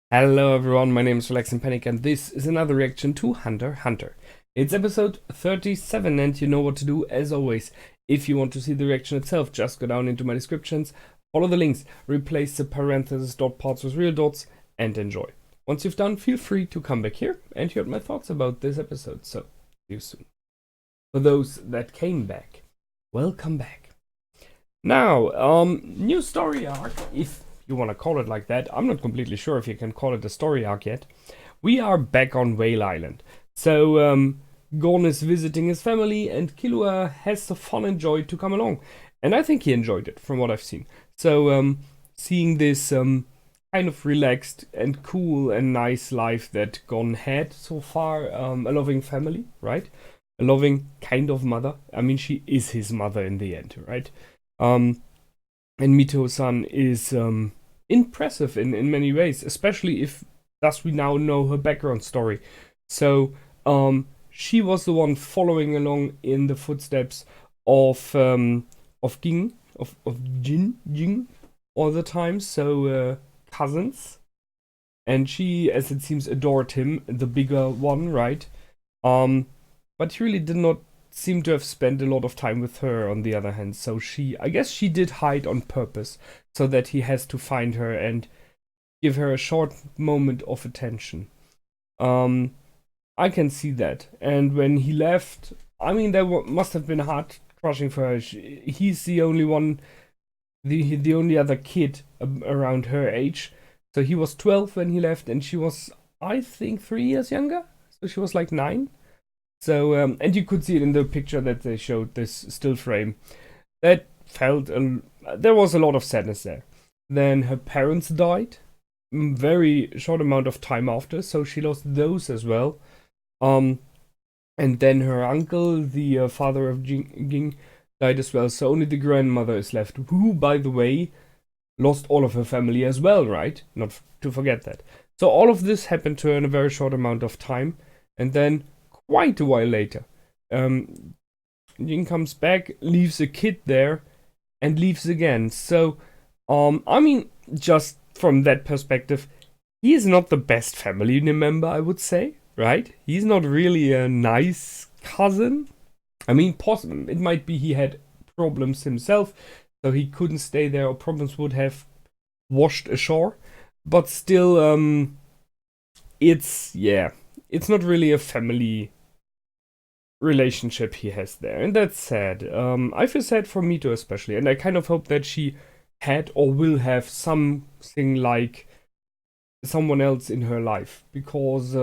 Hello everyone, my name is Relax and Panic and this is another reaction to Hunter x Hunter. It's episode 37 and you know what to do as always. If you want to see the reaction itself, just go down into my descriptions, follow the links, replace the parentheses dot parts with real dots and enjoy. Once you've done, feel free to come back here and hear my thoughts about this episode, so see you soon. For those that came back, welcome back. Now, new story arc, if you want to call it like that. I'm not completely sure if you can call it a story arc yet. We are back on Whale Island. So, Gon is visiting his family and Killua has the fun and joy to come along. And I think he enjoyed it from what I've seen. So, seeing this kind of relaxed and cool and nice life that Gon had so far, a loving family, right? A loving kind of mother. I mean, she is his mother in the end, right? And Mito-san is impressive in many ways, especially if thus we now know her background story. So she was the one following along in the footsteps of Jin all the time. So cousins, and she, as it seems, adored him, the bigger one, right? But he really did not seem to have spent a lot of time with her on the other hand, so I guess she did hide on purpose so that he has to find her and give her a short moment of attention. I can see that. And when he left, I mean, that must have been heart crushing for her. He's the only one, the only other kid around her age. So he was 12 when he left and she was, I think, 3 years younger. So she was like 9. So, and you could see it in the picture that they showed, this still frame. That felt, there was a lot of sadness there. Then her parents died, very short amount of time after, so she lost those as well. And then her uncle, the father of Ging, died as well, so only the grandmother is left, who, by the way, lost all of her family as well, right? Not to forget that. So all of this happened to her in a very short amount of time, and then quite a while later, Jin comes back, leaves a kid there, and leaves again. So, I mean, just from that perspective, he is not the best family member, I would say, right? He's not really a nice cousin. I mean, possibly, it might be he had problems himself, so he couldn't stay there, or problems would have washed ashore. But still, it's not really a family relationship he has there, and that's sad. I feel sad for Mito especially, and I kind of hope that she had or will have something like someone else in her life, because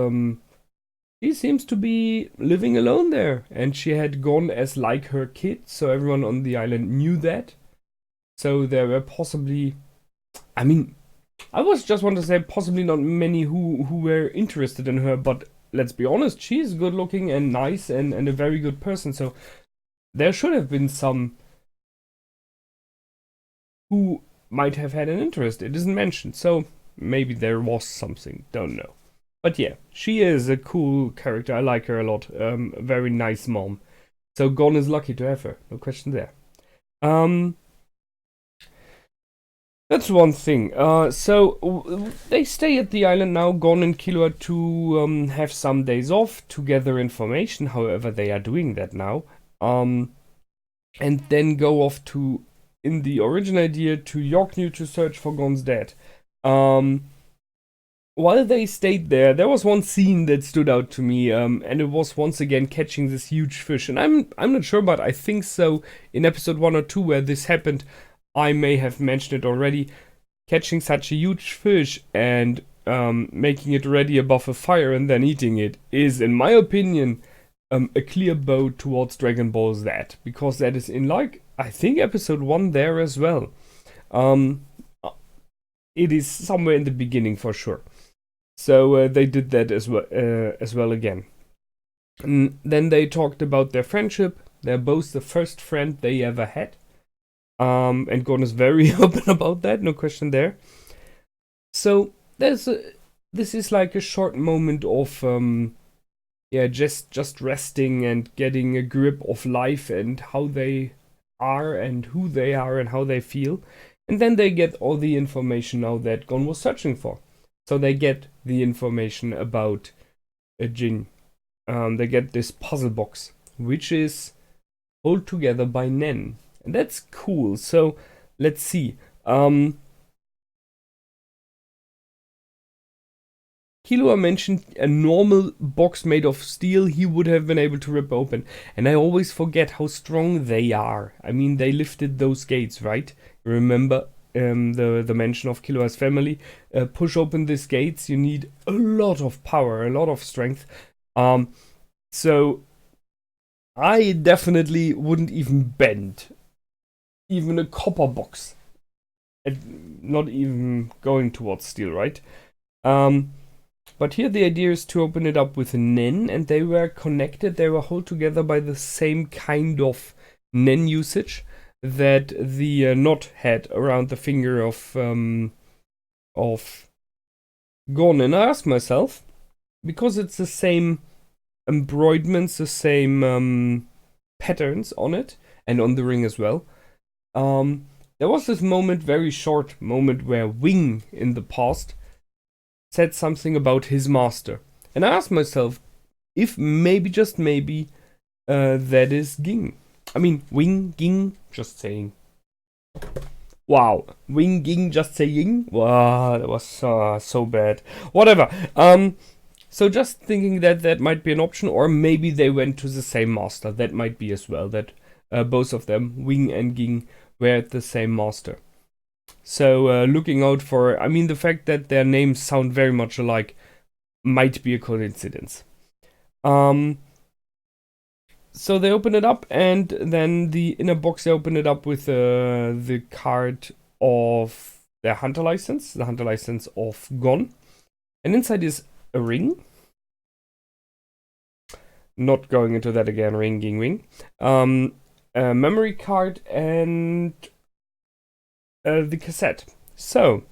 she seems to be living alone there, and she had gone as like her kid, so everyone on the island knew that. So there were possibly, I mean, I was just want to say possibly not many who were interested in her, but let's be honest, she's good looking and nice and a very good person, so there should have been some who might have had an interest. It isn't mentioned, so maybe there was something, don't know. But yeah, she is a cool character, I like her a lot, very nice mom. So Gon is lucky to have her, no question there. That's one thing. So they stay at the island now, Gon and Killua, to have some days off to gather information. However, they are doing that now, and then go off to, in the original idea, to Yorknew to search for Gon's dad. While they stayed there was one scene that stood out to me, and it was once again catching this huge fish. And I'm not sure, but I think so in episode 1 or 2 where this happened. I may have mentioned it already. Catching such a huge fish and making it ready above a fire and then eating it is, in my opinion, a clear bow towards Dragon Ball Z, because that is in, like, I think episode 1 there as well. It is somewhere in the beginning for sure. So they did that as well again. And then they talked about their friendship. They're both the first friend they ever had. And Gon is very open about that, no question there. So this is like a short moment of just resting and getting a grip of life and how they are and who they are and how they feel. And then they get all the information now that Gon was searching for. So they get the information about Jin. They get this puzzle box, which is held together by Nen. And that's cool. So let's see. Killua mentioned a normal box made of steel he would have been able to rip open. And I always forget how strong they are. I mean, they lifted those gates, right? Remember the mention of Killua's family? Push open these gates, you need a lot of power, a lot of strength. So I definitely wouldn't even bend even a copper box. Not even going towards steel, right? But here the idea is to open it up with Nen, and they were connected, they were held together by the same kind of Nen usage that the knot had around the finger of Gon. And I asked myself, because it's the same embroiderments, the same patterns on it, and on the ring as well, there was this moment, very short moment, where Wing in the past said something about his master. And I asked myself if maybe, just maybe, that is Ging. I mean, Wing, Ging, just saying. Wow, Wing, Ging, just saying? Wow, that was so bad. Whatever. So just thinking that that might be an option, or maybe they went to the same master. That might be as well, that both of them, Wing and Ging, were at the same master. So looking out for, I mean, the fact that their names sound very much alike might be a coincidence. So they open it up, and then the inner box, they open it up with the card of their hunter license, the hunter license of Gon. And inside is a ring. Not going into that again, ring, ging, wing. A memory card, and the cassette. So,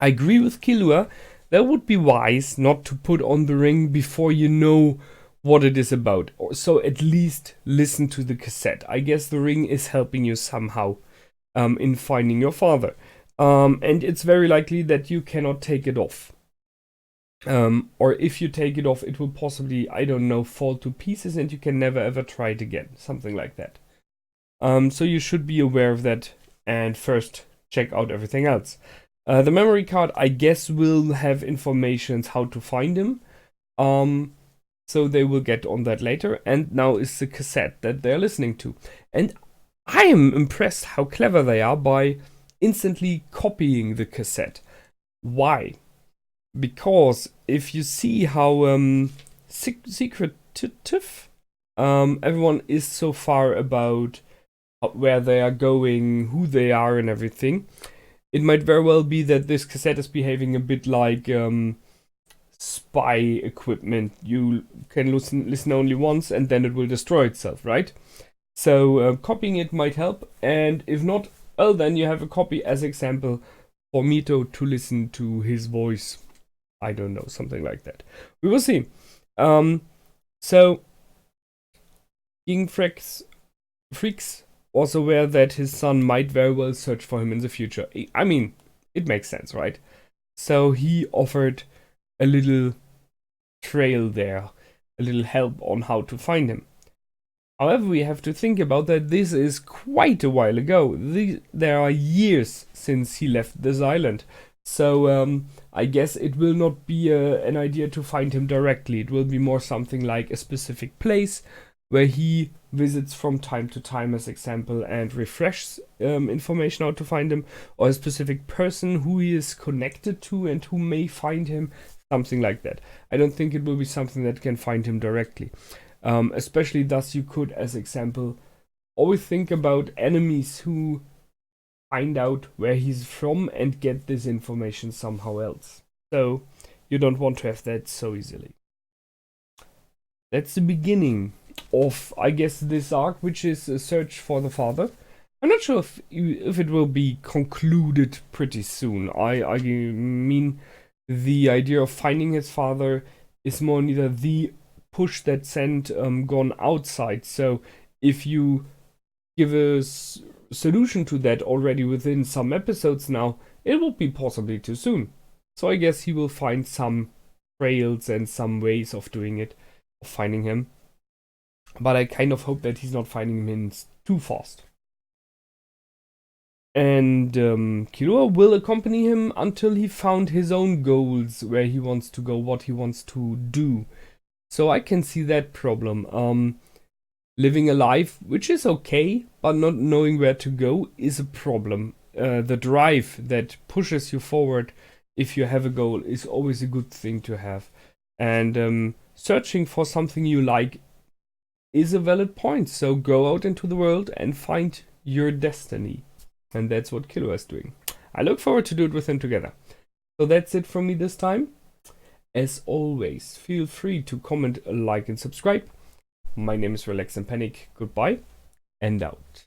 I agree with Killua, that would be wise not to put on the ring before you know what it is about. So at least listen to the cassette. I guess the ring is helping you somehow in finding your father. And it's very likely that you cannot take it off. Or if you take it off, it will possibly, I don't know, fall to pieces and you can never ever try it again. Something like that. So you should be aware of that and first check out everything else. The memory card, I guess, will have information how to find him. So they will get on that later. And now is the cassette that they're listening to. And I am impressed how clever they are by instantly copying the cassette. Why? Because if you see how secretive everyone is so far about where they are going, who they are, and everything, it might very well be that this cassette is behaving a bit like spy equipment. You can listen only once and then it will destroy itself, right? So copying it might help, and if not, well, then you have a copy as example for Mito to listen to his voice. I don't know, something like that. We will see. So King Freaks was aware that his son might very well search for him in the future. I mean, it makes sense, right? So he offered a little trail there, a little help on how to find him. However, we have to think about that this is quite a while ago. There are years since he left this island. So I guess it will not be an idea to find him directly. It will be more something like a specific place where he visits from time to time as example and refreshes information how to find him, or a specific person who he is connected to and who may find him, something like that. I don't think it will be something that can find him directly. Especially thus you could, as example, always think about enemies who find out where he's from and get this information somehow else. So you don't want to have that so easily. That's the beginning of, I guess, this arc, which is a search for the father. I'm not sure if it will be concluded pretty soon. I mean, the idea of finding his father is more neither the push that sent Gon outside. So if you give a solution to that already within some episodes now, it will be possibly too soon. So I guess he will find some trails and some ways of doing it, of finding him. But I kind of hope that he's not finding him too fast. And Killua will accompany him until he found his own goals, where he wants to go, what he wants to do. So I can see that problem. Living a life, which is okay, but not knowing where to go is a problem. The drive that pushes you forward if you have a goal is always a good thing to have. And searching for something you like is a valid point. So go out into the world and find your destiny. And that's what Killua is doing. I look forward to do it with him together. So that's it from me this time. As always, feel free to comment, like, and subscribe. My name is Relax and Panic. Goodbye and out.